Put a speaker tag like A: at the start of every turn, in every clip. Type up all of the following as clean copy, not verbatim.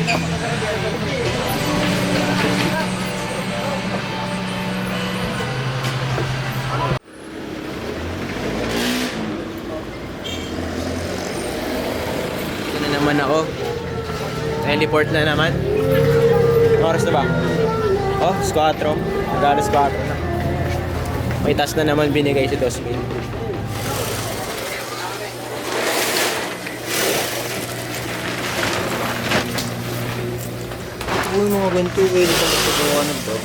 A: Ito na naman ako. Teleport na naman. Oras na ba? Oh, 4. Nag-alas 4 na. May task na naman binigay si Dosmin. Uy, mga ganito pwede ka magpagawa ng to.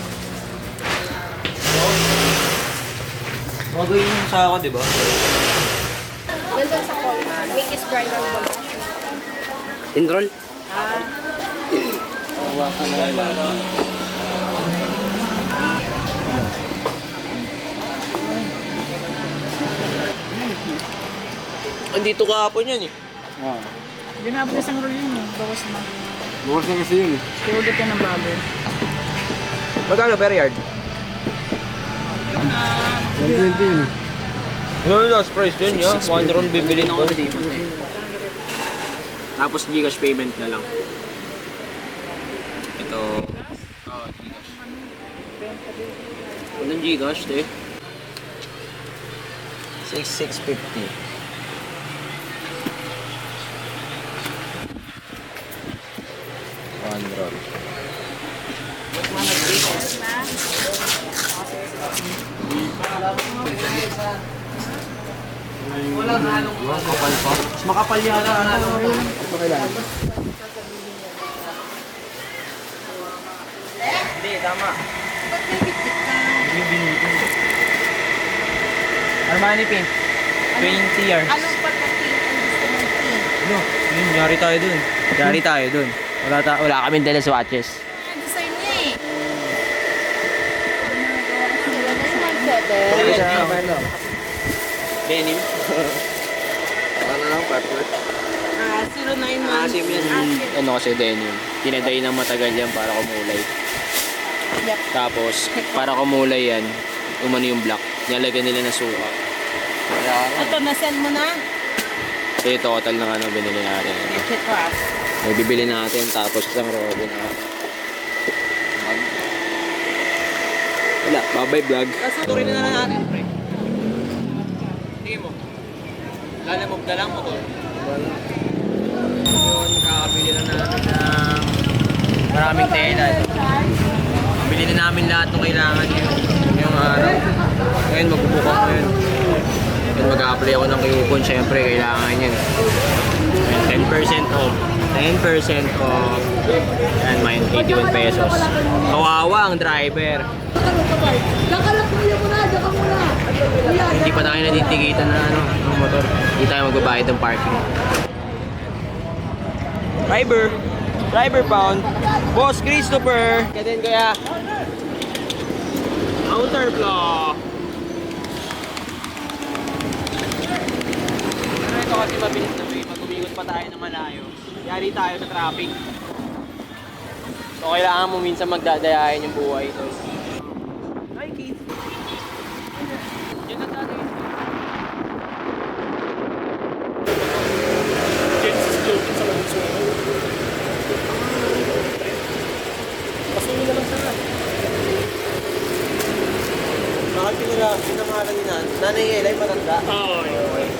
A: Magayin yung sa ako, di ba?
B: Ganda sa call. Make is bridal ba?
A: Enroll? Andito kahapon yan eh.
B: Ginabot isang roll yun eh. Bawas na.
C: Bukas na kasi yun eh.
B: Tulad ka ng baboy.
A: Magkano per yard?
C: 120 yun.
A: Ano yung last price yun? 1 roll bibilin ko.
D: Tapos Gcash payment na lang. Ito. Gcash. Walang Gcash, eh.
A: 6,650. 1 roll.
D: Wala na halong makapal pa. Mas makapal yata.
A: Hindi, tama. Armani pin. 20 years.
B: Anong pagkating ang gusto mong pink?
A: Ano? Yun, yari tayo dun. Yari tayo dun. Wala kaming dala swatches.
B: Ang design niya eh.
A: Sige siya. Denim.
C: Ano lang, partner?
B: 091.
A: Asim yan. Ano kasi denim. Tinaday ng matagal yan para kumulay.
B: Yep.
A: Tapos, para kumulay yan, umano yung black. Nilalagyan nila na suka.
B: Ito, na-send mo na?
A: So, ito total ng ano binili natin.
B: Check ko ah.
A: May bibili natin tapos isang robin na. Wala, babay vlog.
D: Kasuturin na lang natin, pre. Sige mo. Lalamog na lang mo to. Yun, kakabili na natin ng maraming tela. Bili na namin lahat ng kailangan yung araw. Ngayon, magbubukang ko yun. Then mag-a-apply ako ng coupon, syempre kailangan yan. 10% off. 10% off. Yan, may 81 pesos. Kawawa ang driver. Hindi pa tayo natitigitan na ng motor. Hindi tayo magbabayad ng parking.
A: Driver pound. Boss Christopher. Kaya din kaya.
D: Counterflow. Pero ito kasi mabilis na way. Pag umigot pa tayo ng malayo, yari tayo sa traffic.
A: So kailangan mo minsan magdadayain yung buhay.
D: Hi, Keith. Diyan na tayo.
A: Bakit pinangalan ni Nanay Elay matanda?
D: Oo, yun.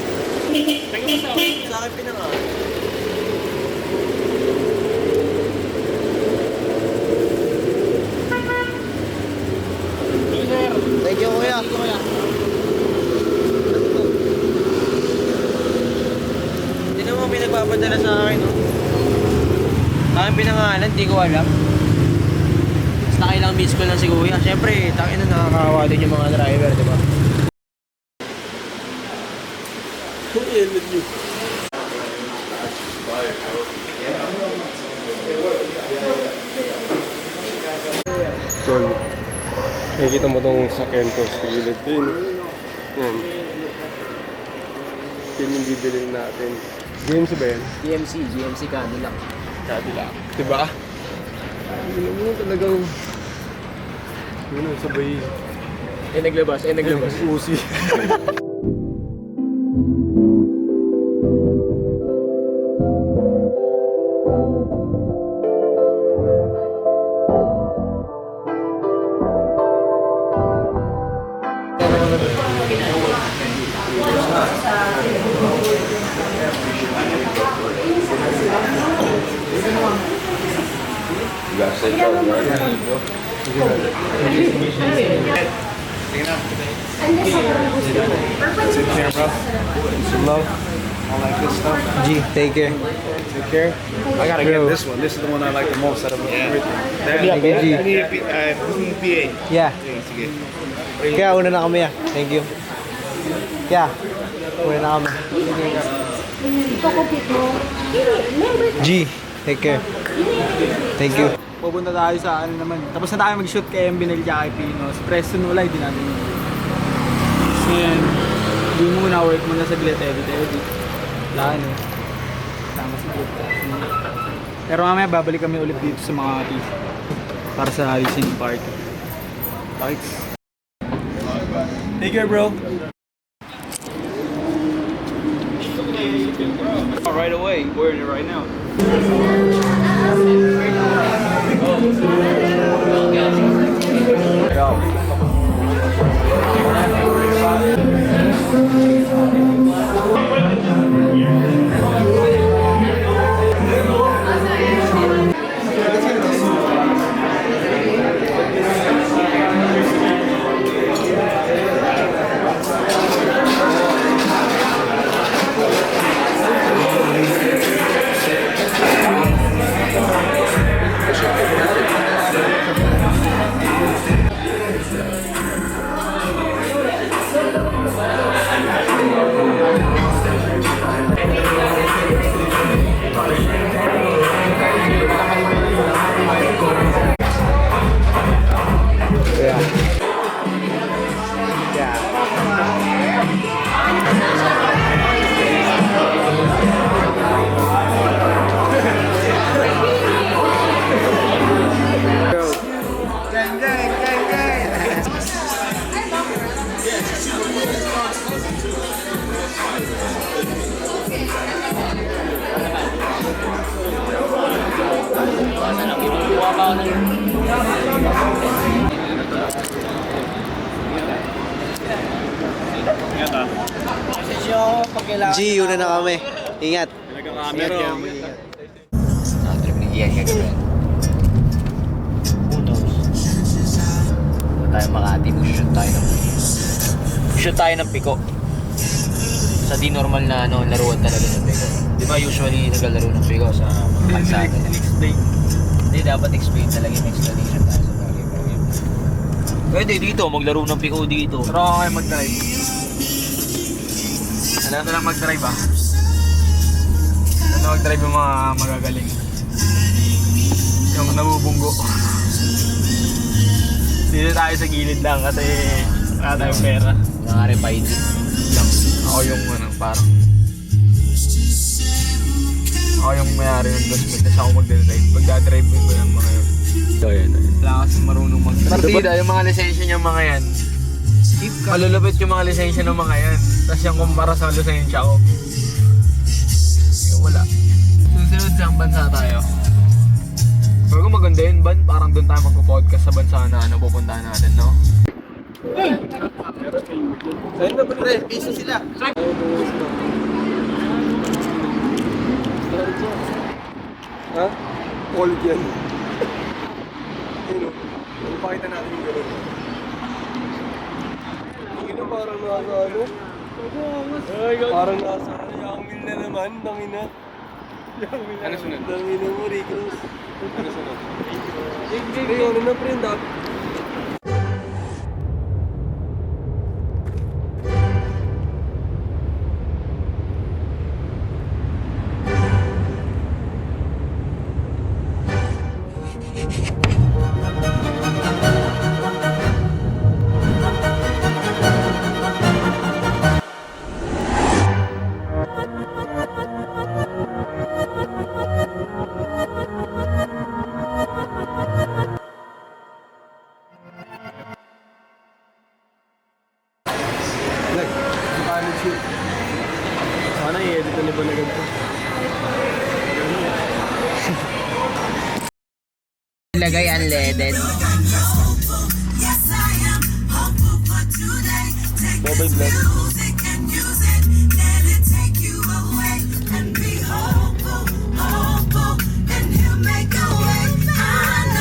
A: Sa akin pinangalan. Thank you, kuya. Hindi naman may nagpapadala sa akin, no? Sa akin pinangalan, di ko alam. Basta kailang miss ko lang si kuya. Siyempre, takin na nakakawa din yung mga driver, di ba?
C: Tol, nakikita mo itong sakyan ko sa gilid din. Yan. Yan yung bibili natin. GMC ba yan?
A: GMC Cadillac.
C: Cadillac. Diba? Yun mo talagang... Yun ang sabay...
A: Naglabas.
C: Uzi. Last night pa.
E: Some love. All that good stuff.
A: G, take care.
E: Take care. I gotta get this one. This is the one I like the most out of everything.
A: Thank you, G.
E: I need a PA.
A: Yeah.
E: Sige.
A: Kaya una na kami ah. Thank you. Kaya, una na kami. G, take care. Thank you.
F: Pupunta tayo sa ano naman. Tapos na tayo mag-shoot kay MB Nagja kay Pinos. Preston wala, hindi natin yun. So yan, di muna, work muna sa edit. Wala ano. Tama sa glit. Pero mamaya babalik kami ulit dito sa mga artist. Para sa listening party. Thanks. Take care, bro. Right away, we're in it right now.
A: G, una na kami. Ingat.
D: Trip ni Gian kagabi. Tayo Makati, shoot tayo ng piko. Sa di normal na ano, laruan talaga ng piko. Di ba usually naglalaro ng piko sa mga kalsada? Hindi, dapat explain talaga yung explanation tayo sa bagay. Pwede dito, maglaro ng piko dito.
F: Pero ako kayo mag-drive. Alam ko lang mag-drive ah. Ano mag-drive yung mga magagaling. Yung nabubunggo. Dito tayo sa gilid lang kasi wala tayong pera.
D: Naka-repied lang.
F: Ako yung ano, parang ako yung mayari ng dosmet kasi ako magdadrive. Pagdadrive ko yung mga yun.
C: So, yan.
F: Wala kasi marunong mag-drive. Partida, yung mga lisensya niyang mga yan. Malulupit yung mga lisensya ng mga yan. Tapos yung kumpara sa lisensya ko. Wala. Susunod sa bansa tayo. Pero kung maganda yun, Ban, parang doon tayo magpo-podcast sa bansa na ano, pupuntahan natin, no?
A: Ayun na pre, piso sila.
C: Ha? All yan. Ayun o. Pakita natin yung gano'n. Tingin parang nasa ano? Parang nasa Yang Mil na naman, tangina. Ano sunod? Tangina mo, Rickles. Ano sunod? Ano na pre,
A: Sana i-edit na ni Balagan to.
D: Lagay unleaded.
A: Bobay vlog.
G: And he'll make a way. I know